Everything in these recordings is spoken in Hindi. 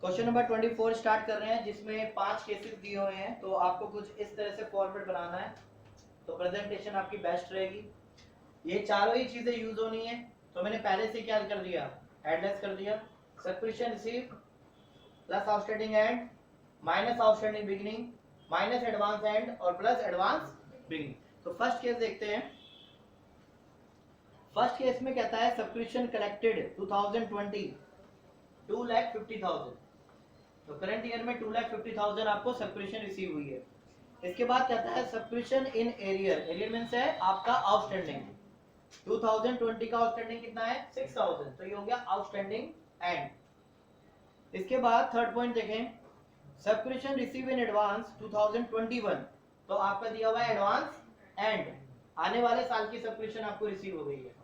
क्वेश्चन नंबर 24 स्टार्ट कर रहे हैं, जिसमें 5 केसेस दिए हुए हैं। तो आपको कुछ इस तरह से फॉर्मेट बनाना है, तो प्रेजेंटेशन आपकी बेस्ट रहेगी। ये चारों ही चीजें यूज होनी है। तो मैंने पहले से क्या कर दिया, एडलेस कर दिया। Subscription receive plus outstanding and minus outstanding beginning minus advance and और प्लस एडवांस बिगिनिंग। तो फर्स्ट केस देखते हैं। फर्स्ट केस में कहता है सब्सक्रिप्शन कलेक्टेड 2020 2,50,000। तो करंट ईयर में 2,50,000 आपको सब्सक्रिप्शन रिसीव हुई है। इसके बाद कहता है subscription in arrear. Arrear means है आपका आउटस्टैंडिंग। 2020 का आउटस्टैंडिंग कितना है 6,000, तो ये हो गया आउटस्टैंडिंग एंड। इसके बाद थर्ड पॉइंट देखें, सब्सक्रिप्शन रिसीव इन एडवांस 2021। तो आपका दिया हुआ है एडवांस एंड आने वाले साल की सब्सक्रिप्शन आपको रिसीव हो गई है।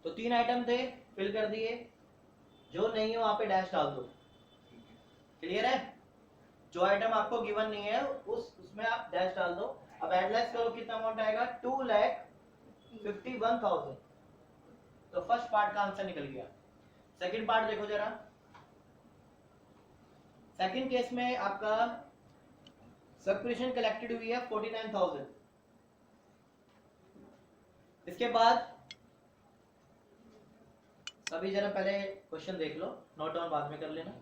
तो 3 आइटम थे, फिल कर दिए। जो नहीं है वहां पे डैश डाल दो। क्लियर है? जो आइटम आपको गिवन नहीं है उसमें आप डैश डाल दो। अब एडलेस करो, कितना अमाउंट आएगा 2,51,000। तो फर्स्ट पार्ट का आंसर निकल गया। सेकंड पार्ट देखो जरा। सेकंड केस में आपका सब्सक्रिप्शन कलेक्टेड हुई है 49,000। इसके बाद अभी जरा पहले क्वेश्चन देख लो, नोट डाउन बाद में कर लेना।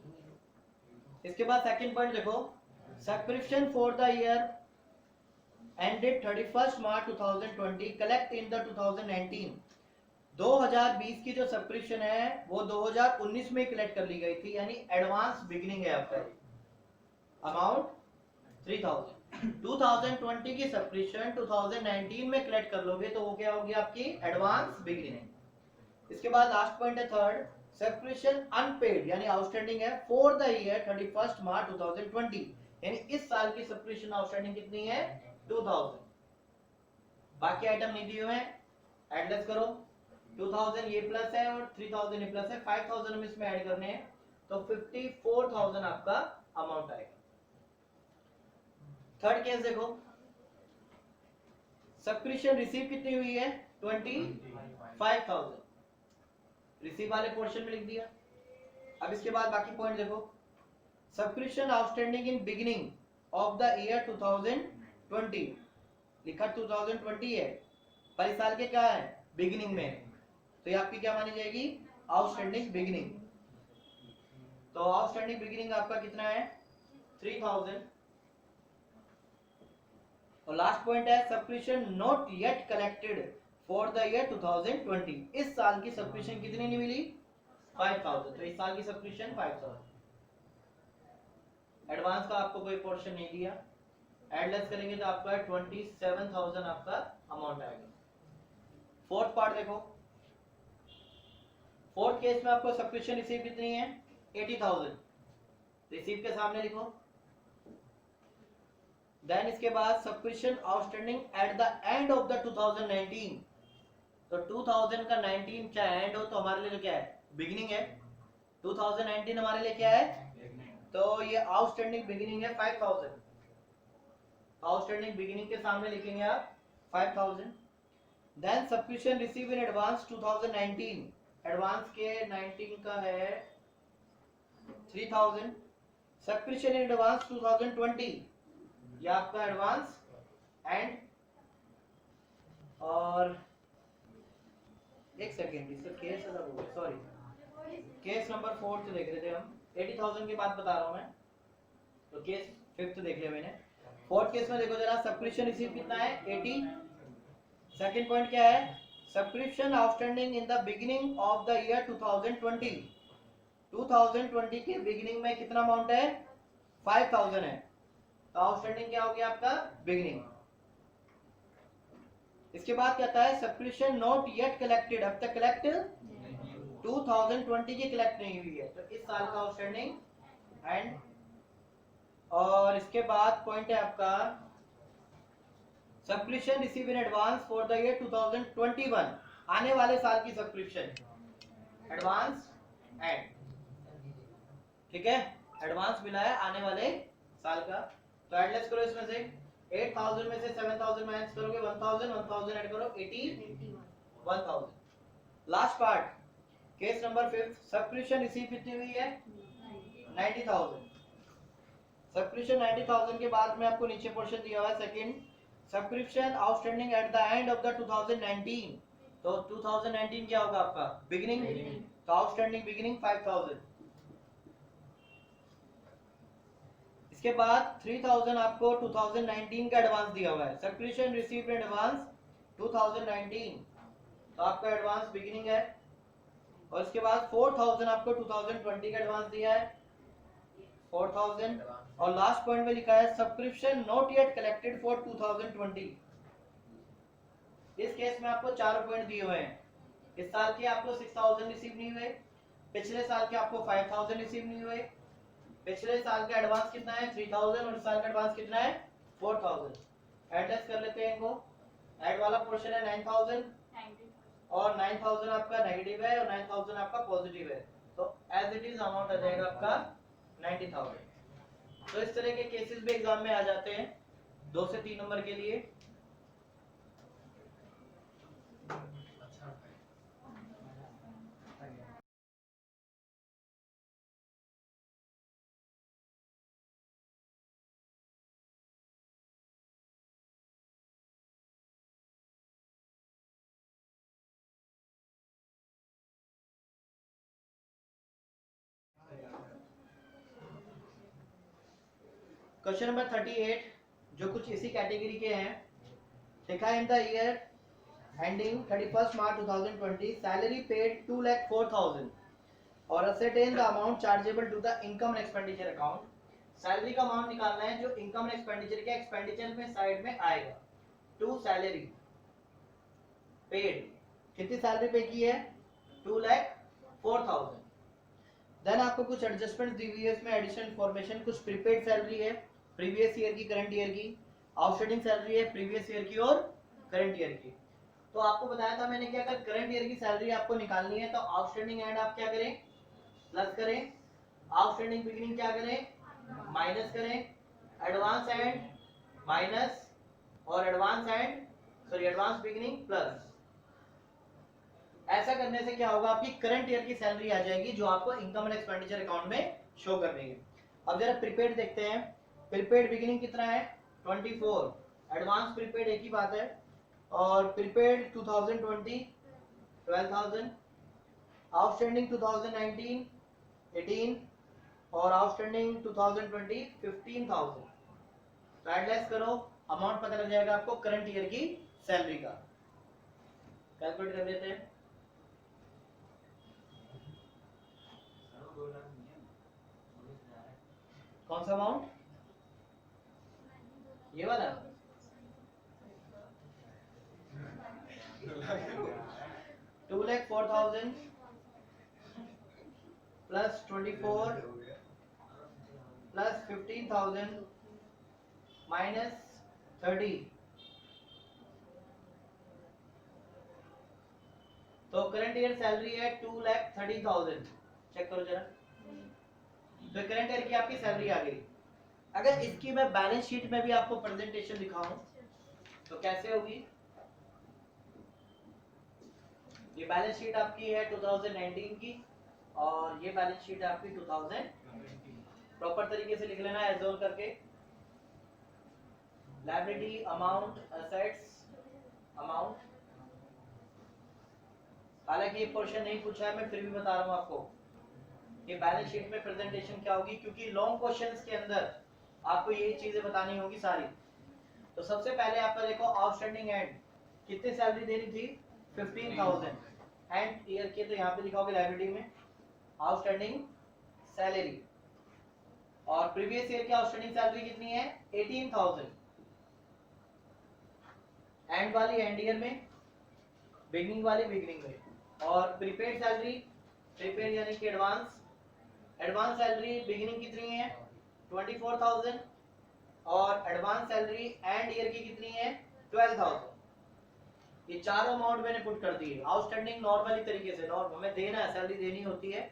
इसके बाद सेकंड पॉइंट देखो, subscription for the year ended 31 March 2020 collect in the 2019। 2020 की जो सब्सक्रिप्शन है वो 2019 में कलेक्ट कर ली गई थी, यानी एडवांस बिगिनिंग है आपका। अमाउंट 3,000। 2020 की सब्सक्रिप्शन 2019 में कलेक्ट कर लोगे तो वो क्या होगी आपकी एडवांस बिगिनिंग। इसके बाद लास्ट पॉइंट है थर्ड, सब्सक्रिप्शन अनपेड यानी आउटस्टैंडिंग है फॉर द ईयर 31 मार्च 2020, यानी इस साल की सब्सक्रिप्शन आउटस्टैंडिंग कितनी है 2,000। बाकी आइटम नहीं दिए हुए हैं, एडलेस करो। 2,000 ये प्लस है और 3,000 ये प्लस है, 5,000 हम इसमें ऐड करने हैं, तो 54,000 आपका अमाउंट आएगा। थर्ड केस देखो, सब्सक्रिप्शन रिसीव कितनी हुई है 25,000। रिसीव वाले पोर्शन में लिख दिया। अब इसके बाद बाकी पॉइंट देखो, subscription outstanding in beginning of the year 2020। लिखा 2020 है, पर इस साल के क्या है बिगिनिंग में, तो ये आपकी क्या मानी जाएगी आउटस्टैंडिंग बिगिनिंग। तो आउटस्टैंडिंग बिगिनिंग आपका कितना है 3,000। और लास्ट पॉइंट है subscription not yet collected for the year 2020। इस साल की सब्सक्रिप्शन कितनी नहीं मिली 5,000, तो इस साल की सब्सक्रिप्शन 5,000। एडवांस का आपको कोई पोर्शन नहीं दिया, एडलेस करेंगे तो आपका 27,000 आपका अमाउंट आएगा। फोर्थ पार्ट देखो, फोर्थ केस में आपको सब्सक्रिप्शन रिसीव कितनी है 80,000। रिसीव के सामने लिखो। देन इसके बाद subscription outstanding at the end of the 2019। तो 2000 का 19 चाहे एंड हो तो हमारे लिए क्या है बिगिनिंग है। 2019 हमारे लिए क्या है, तो ये आउटस्टैंडिंग बिगिनिंग है 5,000। आउटस्टैंडिंग बिगिनिंग के सामने लिखेंगे आप 5,000। Then subscription receive in advance 2019। Advance के 19 का है 3,000। सब्सक्रिप्शन इन एडवांस 2020, ये आपका एडवांस एंड। और एक सेकेंड, इसका केस अलग हो गया, सॉरी। केस नंबर 4 देख रहे थे हम, 80,000 की बात बता रहा हूं मैं, तो केस 5th देख लिया मैंने। फोर्थ केस में देखो जरा, सब्सक्रिप्शन रिसीव कितना है 80। सेकंड पॉइंट क्या है, subscription outstanding in the beginning of the year 2020। 2020 के बिगिनिंग में कितना अमाउंट है 5,000 है, तो आउटस्टैंडिंग क्या हो गया आपका बिगिनिंग। इसके बाद कहता है सब्सक्रिप्शन नॉट येट कलेक्टेड, अब तक कलेक्ट 2020 की कलेक्ट नहीं हुई है, तो इस साल का आउटस्टैंडिंग एंड। और इसके बाद पॉइंट है आपका subscription receive in advance for the year 2021, आने वाले साल की सब्सक्रिप्शन एडवांस एंड। ठीक है, एडवांस मिला है आने वाले साल का। तो एडलेस करो इसमें से 8,000 में से 7,000 माइनस करोगे 1,000, 1,000 ऐड करो 81,000। Last part case number 5, subscription receive कितनी हुई है 90,000। सब्सक्रिप्शन 90,000 के बाद में आपको नीचे पोर्शन दिया हुआ है second, subscription outstanding at the end of the 2019। तो 2019 क्या होगा आपका बिगिनिंग, तो आउटस्टैंडिंग बिगिनिंग 5,000। इसके बाद 3,000 आपको 2019 का एडवांस दिया हुआ है, सब्सक्रिप्शन रिसीव्ड इन एडवांस 2019, तो आपका एडवांस बिगिनिंग है। और इसके बाद 4,000 आपको 2020 का एडवांस दिया है 4,000। और लास्ट पॉइंट में लिखा है subscription not yet collected for 2020। इस केस में आपको 4 पॉइंट दिए हुए हैं, इस साल के आपको 6,000 रिसीव नहीं हुए, पिछले साल के आपको 5,000 रिसीव नहीं हुए, पिछले साल का एडवांस कितना है 3,000 और इस साल का एडवांस कितना है 4,000। एडजस्ट कर लेते हैं इनको, ऐड वाला पोर्शन है 9,000 और 9,000 आपका नेगेटिव है और 9,000 आपका पॉजिटिव है, तो एज इट इज अमाउंट आ जाएगा आपका 90,000। तो इस तरह के केसेस भी एग्जाम में आ जाते हैं 2 से 3 नंबर के लिए। क्वेश्चन नंबर 38 जो कुछ इसी कैटेगरी के हैं, लिखा है in the year ending 31 March 2020 salary paid 2,04,000 और ascertain the amount chargeable to the income and expenditure account. Salary का अमाउंट निकालना है जो इनकम एंड एक्सपेंडिचर के एक्सपेंडिचर में साइड में आएगा। टू सैलरी पेड, कितनी सैलरी पे की है 2,04,000। देन आपको कुछ एडजस्टमेंट दी हुई है इसमें, एडिशनल इन्फॉर्मेशन, कुछ प्रीपेड सैलरी है प्रीवियस ईयर की करंट ईयर की, आउटस्टैंडिंग सैलरी है प्रीवियस ईयर की और करंट ईयर की। तो आपको बताया था मैंने कि अगर करंट ईयर की सैलरी आपको निकालनी है तो आउटस्टैंडिंग एंड आप क्या करें प्लस करें, आउटस्टैंडिंग बिगिनिंग क्या करें माइनस करें, एडवांस एंड माइनस और एडवांस बिगिनिंग प्लस। ऐसा करने से क्या होगा आपकी करंट ईयर की सैलरी आ जाएगी जो आपको इनकम एंड एक्सपेंडिचर अकाउंट में शो कर देंगे। अब जरा प्रीपेड देखते हैं, प्रीपेड बिगिनिंग कितना है 24, एडवांस प्रीपेड एक ही बात है, और प्रीपेड 2020 12,000, आउटस्टैंडिंग 2019 18 और आउटस्टैंडिंग 2020 15,000। तो ऐड लेस करो, अमाउंट पता लग जाएगा आपको करंट ईयर की सैलरी का। कैलकुलेट कर लेते हैं, कौन सा अमाउंट ये वाला 2,04,000 प्लस 24 प्लस 15,000 माइनस 30, तो करंट ईयर सैलरी है 2,30,000। चेक करो जरा, तो करंट ईयर की आपकी सैलरी आ गई। अगर इसकी मैं बैलेंस शीट में भी आपको प्रेजेंटेशन दिखाऊं तो कैसे होगी, ये बैलेंस शीट आपकी है 2019 की और ये बैलेंस शीट आपकी 2000, प्रॉपर तरीके से लिख लेना एजोल करके, लायबिलिटी अमाउंट एसेट्स अमाउंट। हालांकि ये पोर्शन नहीं पूछा है मैं फिर भी बता रहा हूं आपको ये बैलेंस शीट में प्रेजेंटेशन क्या होगी, क्योंकि लॉन्ग क्वेश्चंस के अंदर आपको यही चीजें बतानी होगी सारी। तो सबसे पहले आपका देखो आउटस्टैंडिंग एंड कितनी सैलरी देनी थी 15,000 एंड ईयर के, तो यहाँ पे लिखा होगा लायबिलिटी में आउटस्टैंडिंग सैलरी, और प्रीवियस ईयर की आउटस्टैंडिंग सैलरी कितनी है 18,000, एंड वाली एंड ईयर में, बिगनिंग वाली बिगनिंग में। और प्रीपेड सैलरी, प्रीपेड यानी कि एडवांस सैलरी बिगिनिंग कितनी है 24,000 और एडवांस सैलरी एंड ईयर की कितनी है 12,000। ये चारों अमाउंट मैंने पुट कर दी है। आउटस्टैंडिंग नॉर्मली तरीके से नॉर्मल में देना है, सैलरी देनी होती है,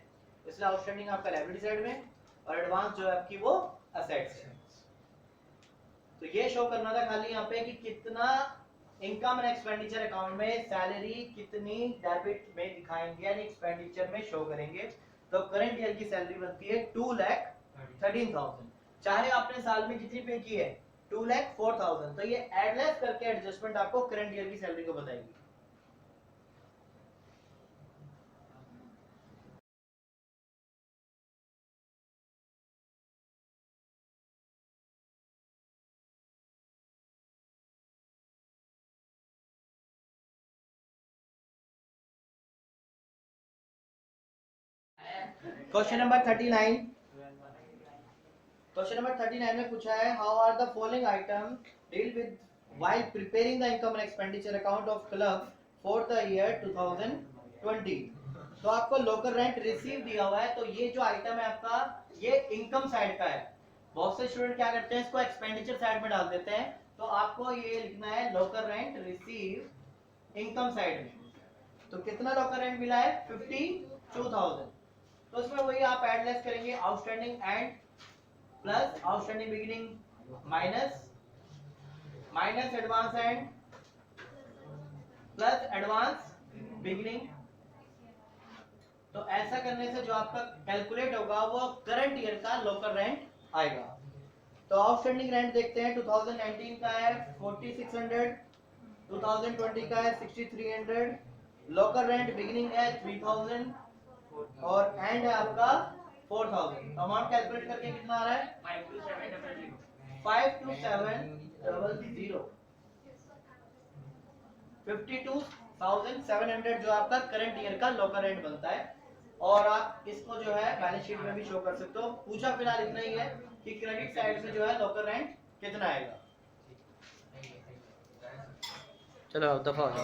इसलिए आउटस्टैंडिंग आपका लायबिलिटी साइड में और एडवांस जो है आपकी वो असेट्स है। तो ये शो करना था खाली यहाँ पे कि कितना इनकम एंड एक्सपेंडिचर अकाउंट में सैलरी कितनी डेबिट में दिखाएंगे यानी एक्सपेंडिचर में शो करेंगे। तो करंट ईयर की सैलरी बनती है 2,04,000। 13,000, चाहे आपने साल में कितनी पे की है 2,04,000, तो ये एड लेस करके एडजस्टमेंट आपको करंट ईयर की सैलरी को बताएगी। क्वेश्चन नंबर 39, क्वेश्चन नंबर 39 में पूछा है how are the following item deal with while preparing the income and expenditure account of club for the year 2020। तो आपको लोकल रेंट रिसीव दिया हुआ है, तो ये जो आइटम है आपका ये इनकम साइड का है। बहुत से स्टूडेंट क्या करते हैं इसको एक्सपेंडिचर साइड में डाल देते हैं, तो आपको ये लिखना है local rent receive income side में। तो कितना लोकल रेंट मिला है 52,000, तो इसमें वही आप एड लेस करेंगे outstanding and plus outstanding beginning minus advance and plus advance beginning. तो ऐसा करने से जो आपका कैलकुलेट होगा वो करंट ईयर का लोकल रेंट आएगा। तो आउटस्टैंडिंग रेंट देखते हैं, 2019 का है 4600, 2020 का है 6300, लोकल रेंट बिगिनिंग है 3000 और एंड है आपका 4000। अमाउंट कैलकुलेट करके कितना आ रहा है 52700, 52,700 जो आपका करंट ईयर का लोकल रेंट बनता है। और आप इसको जो है बैलेंस शीट में भी शो कर सकते हो। पूछा फिलहाल इतना ही है कि क्रेडिट साइड में जो है लोकल रेंट कितना आएगा। चलो दफा हो जाओ।